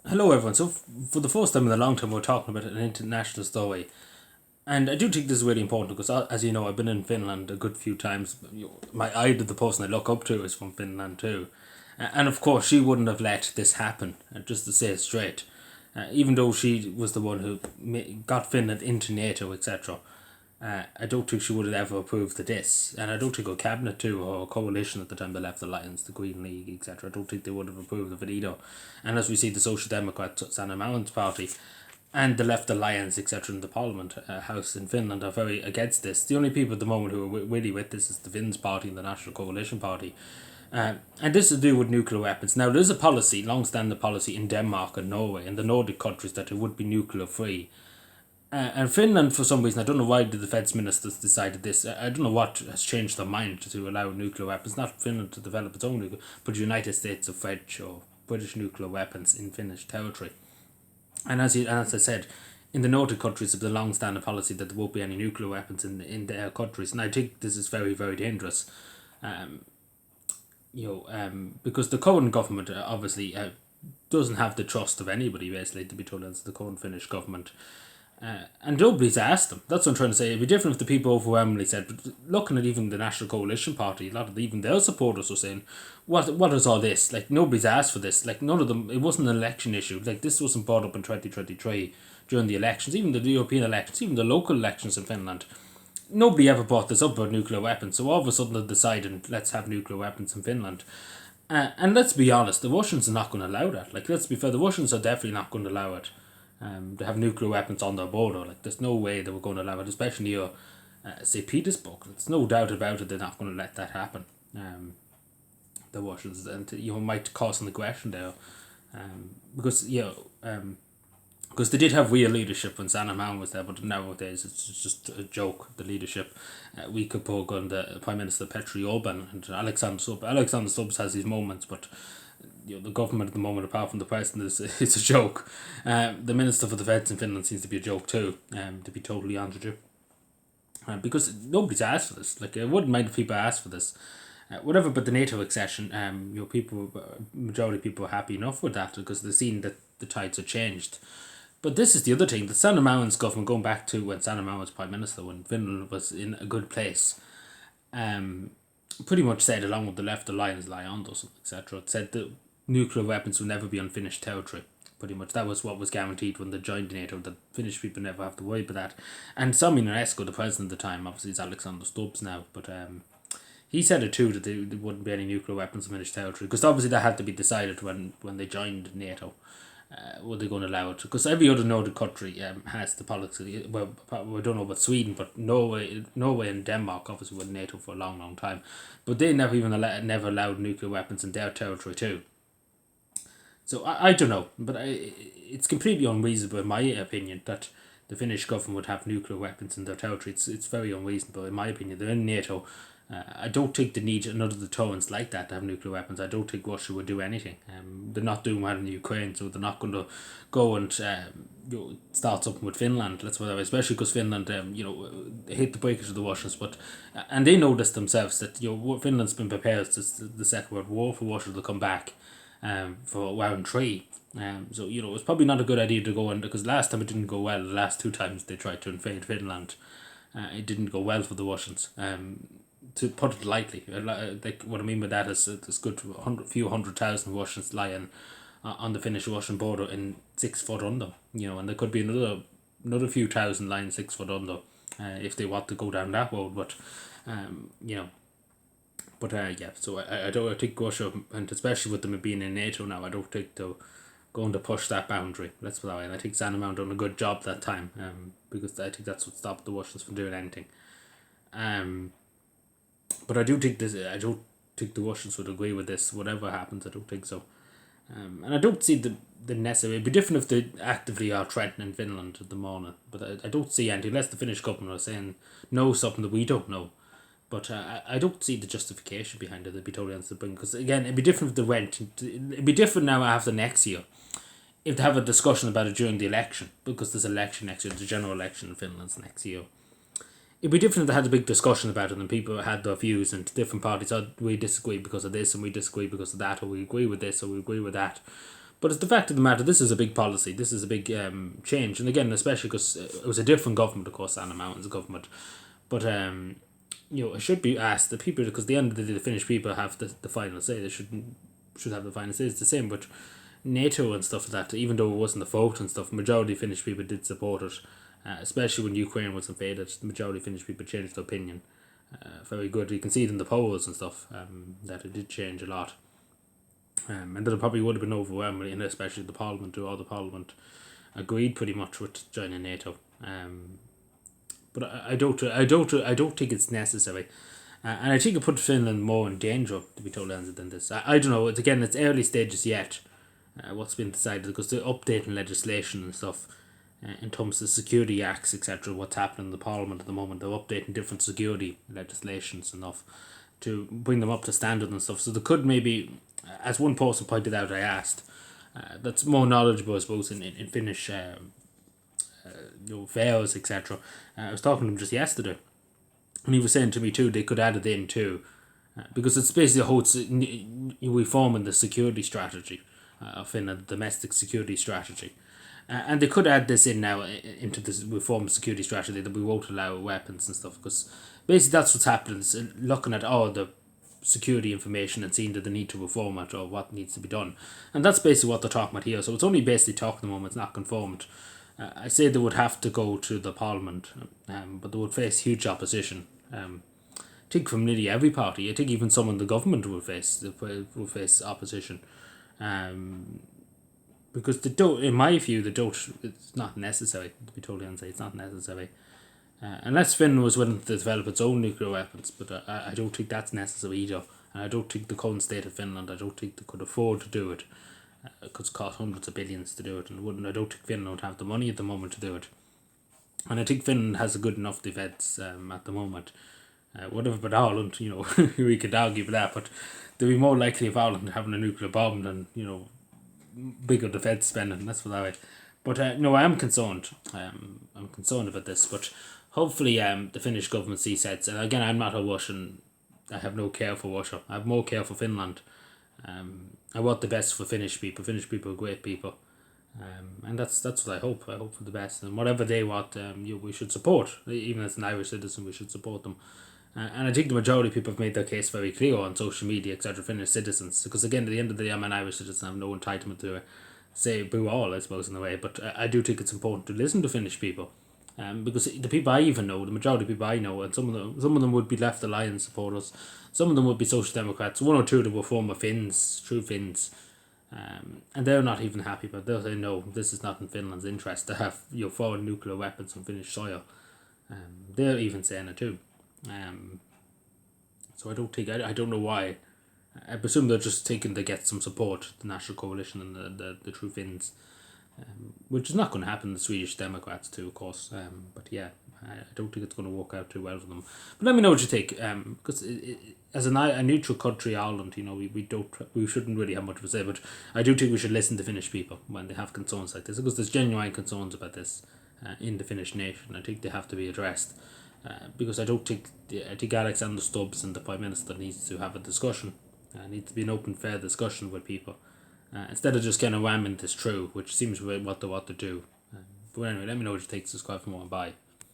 Hello, everyone. So, for the first time in a long time, we're talking about an international story. And I do think this is really important because, as you know, I've been in Finland a good few times. My idol, the person I look up to, is from Finland too. And of course, she wouldn't have let this happen, just to say it straight. Even though she was the one who got Finland into NATO, etc. I don't think she would have ever approved of this, and I don't think her cabinet too, or coalition at the time, the Left Alliance, the Green League, etc. I don't think they would have approved of it either. And as we see, the Social Democrat Sanna Marin's party and the Left Alliance, etc., in the Parliament House in Finland are very against this. The only people at the moment who are really with this is the Finns party and the National Coalition Party. And this is to do with nuclear weapons. Now, there's a policy, long-standing policy in Denmark and Norway and the Nordic countries that it would be nuclear free. And Finland, for some reason, I don't know why the defence ministers decided this. I don't know what has changed their mind to allow nuclear weapons. Not Finland to develop its own nuclear, but the United States of French or British nuclear weapons in Finnish territory. And as I said, in the Nordic countries, there's a long-standing policy that there won't be any nuclear weapons in their countries, and I think this is very, very dangerous. Because the current government obviously doesn't have the trust of anybody, basically, to be told as the current Finnish government. And nobody's asked them. That's what I'm trying to say. It'd be different if the people overwhelmingly said, but looking at even the National Coalition Party, a lot of even their supporters were saying, what is all this? Like, nobody's asked for this. Like, none of them, it wasn't an election issue. Like, this wasn't brought up in 2023 during the elections, even the European elections, even the local elections in Finland. Nobody ever brought this up about nuclear weapons. So all of a sudden they decided, let's have nuclear weapons in Finland. And let's be honest, the Russians are not going to allow that. Like, let's be fair, the Russians are definitely not going to allow it. To have nuclear weapons on their border. Like, there's no way they were going to allow it, especially near, St. Petersburg. There's no doubt about it, they're not going to let that happen. The Russians, and might cause an aggression there. Because, because they did have real leadership when Sanna Marin was there, but nowadays it's just a joke, the leadership. We could put on the Prime Minister Petri Orban and Alexander Stubb. Alexander Stubbs has his moments, but the government at the moment, apart from the president, is a joke. The Minister for Defence in Finland seems to be a joke too, to be totally honest with you. Because nobody's asked for this. Like, I wouldn't mind if people asked for this. Whatever, but the NATO accession, majority of people are happy enough with that because they've seen that the tides have changed. But this is the other thing, the Sanna Marin's government, going back to when Sanna Marin was Prime Minister, when Finland was in a good place, pretty much said, along with the Left Alliance, Lyondos, etc., said that nuclear weapons will never be on Finnish territory. Pretty much, that was what was guaranteed when they joined NATO, that Finnish people never have to worry about that. And Sami Ionescu, the president at the time, obviously it's Alexander Stubbs now, but he said it too, that there wouldn't be any nuclear weapons in Finnish territory, because obviously that had to be decided when they joined NATO. Were they going to allow it? Because every other Nordic country has the policy. Well, we don't know about Sweden, but Norway and Denmark obviously were NATO for a long, long time, but they never allowed nuclear weapons in their territory too. So I don't know, but it's completely unreasonable in my opinion that the Finnish government would have nuclear weapons in their territory. It's very unreasonable in my opinion. They're in NATO. I don't think they need another deterrence like that to have nuclear weapons. I don't think Russia would do anything. They're not doing well in Ukraine, so they're not going to go and start something with Finland. Let's put it that way, especially because Finland, hate the breakers of the Russians, but and they know this themselves that Finland's been prepared since the Second World War for Russia to come back, for round three. So it's probably not a good idea to go in because last time it didn't go well. The last two times they tried to invade Finland, it didn't go well for the Russians. To put it lightly, like what I mean by that is there's good few 100,000 Russians lying on the Finnish-Russian border in 6 foot under, and there could be another few thousand lying 6 foot under, if they want to go down that road. But, yeah. So I think Russia, and especially with them being in NATO now, I don't think they're going to push that boundary. Let's put it that way. And I think Sanna Marin done a good job that time, because I think that's what stopped the Russians from doing anything. But I don't think the Russians would agree with this. Whatever happens, I don't think so. And I don't see the necessary. It'd be different if they actively are threatening Finland at the moment. But I don't see anything, unless the Finnish government are saying no, something that we don't know. But I don't see the justification behind it, to be totally honest with you. Because again, it'd be different if they went. It'd be different now after next year, if they have a discussion about it during the election. Because there's election next year, the general election in Finland's next year. It'd be different if they had a big discussion about it and people had their views and different parties. We disagree because of this and we disagree because of that, or we agree with this or we agree with that. But it's the fact of the matter, this is a big policy, this is a big change, and again, especially because it was a different government, of course, Anna Mountain's government, but it should be asked the people, because at the end of the day, the Finnish people have the final say. They should have the final say. It's the same, but NATO and stuff like that. Even though it wasn't a vote and stuff, majority of Finnish people did support it, especially when Ukraine was invaded. The majority of Finnish people changed their opinion. Very good. You can see it in the polls and stuff that it did change a lot. And that it probably would have been overwhelming, and especially the Parliament, or all the Parliament agreed pretty much with joining NATO. But I don't think it's necessary, and I think it put Finland more in danger, to be totally honest, than this. I don't know. It's early stages yet. What's been decided, because they're updating legislation and stuff in terms of security acts, etc. What's happening in the Parliament at the moment? They're updating different security legislations enough to bring them up to standard and stuff. So they could maybe, as one person pointed out, I asked, that's more knowledgeable, I suppose, in Finnish affairs, etc. I was talking to him just yesterday, and he was saying to me too, they could add it in too, because it's basically a whole reforming the security strategy of Finland, domestic security strategy. And they could add this in now into this reform security strategy, that we won't allow weapons and stuff, because basically that's what's happening. It's looking at all the security information and seeing that they need to reform it or what needs to be done. And that's basically what they're talking about here. So it's only basically talking at the moment, it's not confirmed. I say they would have to go to the Parliament, but they would face huge opposition. I think from nearly every party. I think even some in the government will face opposition. Because they don't, in my view, it's not necessary, to be totally honest, it's not necessary. Unless Finland was willing to develop its own nuclear weapons, but I don't think that's necessary either. And I don't think the current state of Finland, I don't think they could afford to do it. It could cost hundreds of billions to do it, and I don't think Finland would have the money at the moment to do it. And I think Finland has a good enough defence at the moment. Whatever about Ireland, we could argue about that, but they'd be more likely of Ireland having a nuclear bomb than, bigger defence spending, that's what I would. But no, I am concerned. I'm concerned about this, but hopefully the Finnish government sees sense. And again, I'm not a Russian. I have no care for Russia. I have more care for Finland. I want the best for Finnish people. Finnish people are great people. And that's what I hope. I hope for the best. And whatever they want, we should support. Even as an Irish citizen, we should support them. And I think the majority of people have made their case very clear on social media, etc. Finnish citizens. Because again, at the end of the day, I'm an Irish citizen. I have no entitlement to say boo all, I suppose, in a way. But I do think it's important to listen to Finnish people. Because the people I even know, the majority of people I know, and some of them would be Left Alliance supporters. Some of them would be Social Democrats. One or two that were former Finns, true Finns. And they're not even happy, but they'll say, no, this is not in Finland's interest to have foreign nuclear weapons on Finnish soil. They're even saying it too. So I don't know why. I presume they're just taking to get some support, the National Coalition and the True Finns, which is not going to happen. The Swedish Democrats too, of course. But yeah, I don't think it's going to work out too well for them. But let me know what you think. Because as a neutral country, Ireland, we shouldn't really have much to say. But I do think we should listen to Finnish people when they have concerns like this, because there's genuine concerns about this in the Finnish nation. I think they have to be addressed. Because I think Alexander Stubbs and the Prime Minister needs to have a discussion. Needs to be an open, fair discussion with people. Instead of just kind of whamming this through, which seems what they want to do. But anyway, let me know what you think. Subscribe for more, and bye.